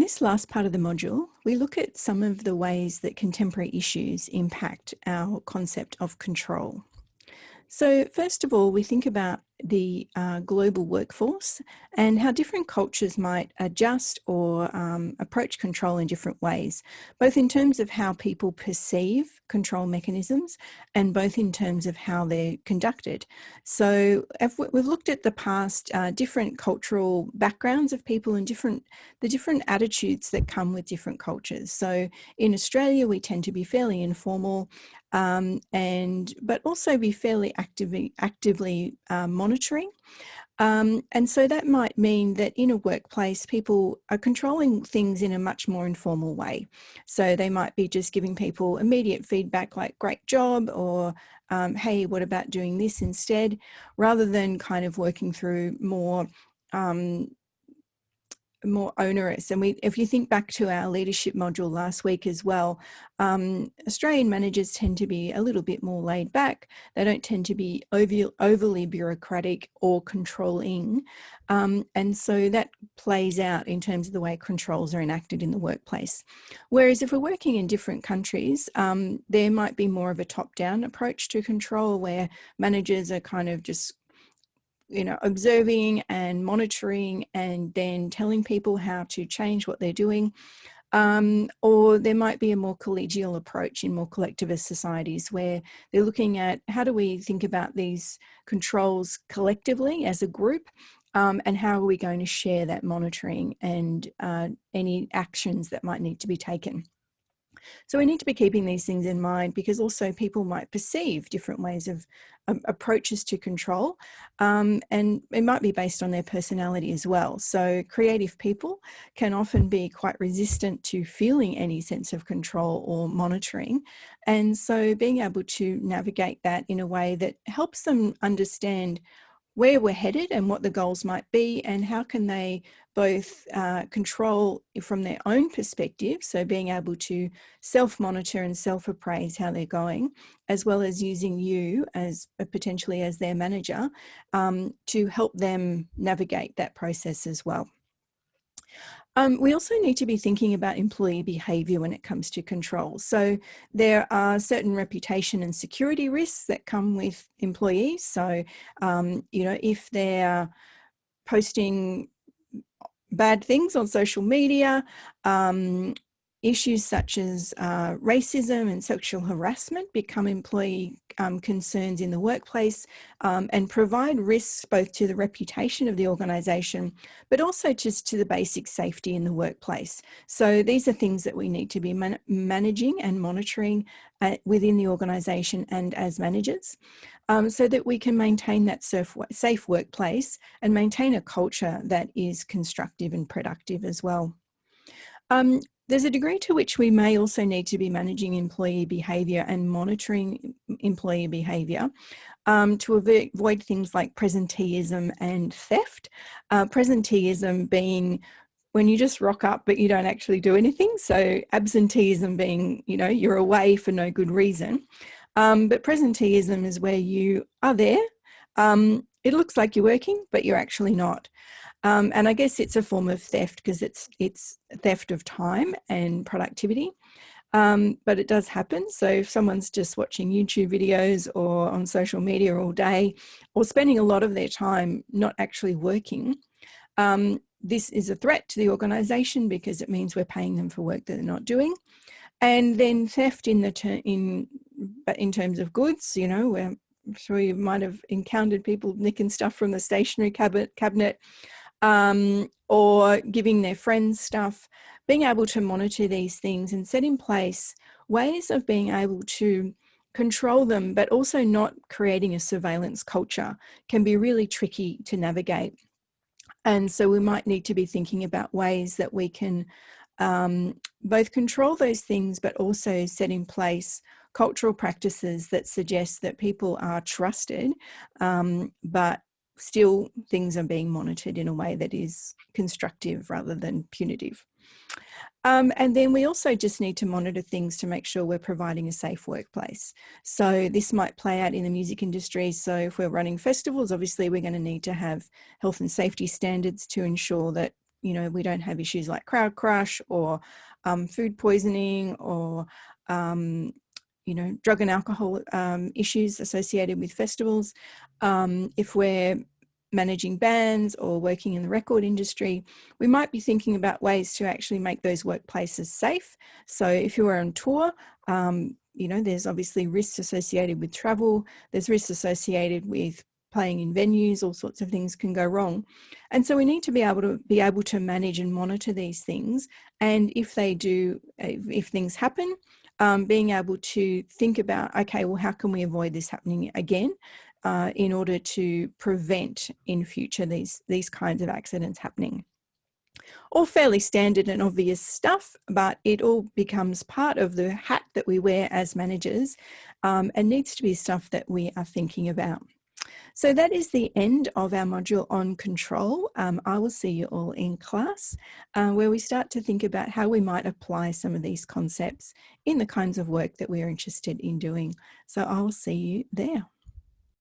this last part of the module, we look at some of the ways that contemporary issues impact our concept of control. So first of all, we think about the global workforce and how different cultures might adjust or approach control in different ways, both in terms of how people perceive control mechanisms and both in terms of how they're conducted. So if we've looked at the past different cultural backgrounds of people and the different attitudes that come with different cultures. So in Australia, we tend to be fairly informal, but also be fairly actively monitoring. And so that might mean that in a workplace, people are controlling things in a much more informal way. So they might be just giving people immediate feedback like, great job, or hey, what about doing this instead, rather than kind of working through more onerous. And if you think back to our leadership module last week as well, Australian managers tend to be a little bit more laid back. They don't tend to be overly bureaucratic or controlling. And so that plays out in terms of the way controls are enacted in the workplace. Whereas if we're working in different countries, there might be more of a top-down approach to control where managers are kind of just observing and monitoring and then telling people how to change what they're doing. Or there might be a more collegial approach in more collectivist societies where they're looking at how do we think about these controls collectively as a group, and how are we going to share that monitoring and any actions that might need to be taken. So we need to be keeping these things in mind because also people might perceive different ways of approaches to control, and it might be based on their personality as well. So creative people can often be quite resistant to feeling any sense of control or monitoring. And so being able to navigate that in a way that helps them understand where we're headed and what the goals might be, and how can they both control from their own perspective, so being able to self-monitor and self-appraise how they're going, as well as using you as potentially as their manager to help them navigate that process as well. We also need to be thinking about employee behaviour when it comes to control. So there are certain reputation and security risks that come with employees. So, if they're posting bad things on social media, issues such as racism and sexual harassment become employee concerns in the workplace, and provide risks both to the reputation of the organisation, but also just to the basic safety in the workplace. So these are things that we need to be managing and monitoring within the organisation and as managers, so that we can maintain that safe workplace and maintain a culture that is constructive and productive as well. There's a degree to which we may also need to be managing employee behaviour and monitoring employee behaviour to avoid things like presenteeism and theft. Presenteeism being when you just rock up but you don't actually do anything. So absenteeism being, you're away for no good reason. But presenteeism is where you are there. It looks like you're working, but you're actually not. And I guess it's a form of theft because it's theft of time and productivity, but it does happen. So if someone's just watching YouTube videos or on social media all day, or spending a lot of their time not actually working, this is a threat to the organisation because it means we're paying them for work that they're not doing. And then theft in terms of goods, I'm sure you might have encountered people nicking stuff from the stationery cabinet. Or giving their friends stuff, being able to monitor these things and set in place ways of being able to control them, but also not creating a surveillance culture can be really tricky to navigate. And so we might need to be thinking about ways that we can both control those things, but also set in place cultural practices that suggest that people are trusted, but still things are being monitored in a way that is constructive rather than punitive. And then we also just need to monitor things to make sure we're providing a safe workplace. So this might play out in the music industry. So if we're running festivals, obviously we're going to need to have health and safety standards to ensure that you know, we don't have issues like crowd crush or food poisoning or, you know, drug and alcohol issues associated with festivals. If we're managing bands or working in the record industry, we might be thinking about ways to actually make those workplaces safe. So if you are on tour, you know, there's obviously risks associated with travel, there's risks associated with playing in venues, all sorts of things can go wrong. And so we need to be able to manage and monitor these things. And if they do, if things happen, being able to think about, okay, well, how can we avoid this happening again in order to prevent in future these kinds of accidents happening? All fairly standard and obvious stuff, but it all becomes part of the hat that we wear as managers and needs to be stuff that we are thinking about. So that is the end of our module on control. I will see you all in class where we start to think about how we might apply some of these concepts in the kinds of work that we're interested in doing. So I will see you there.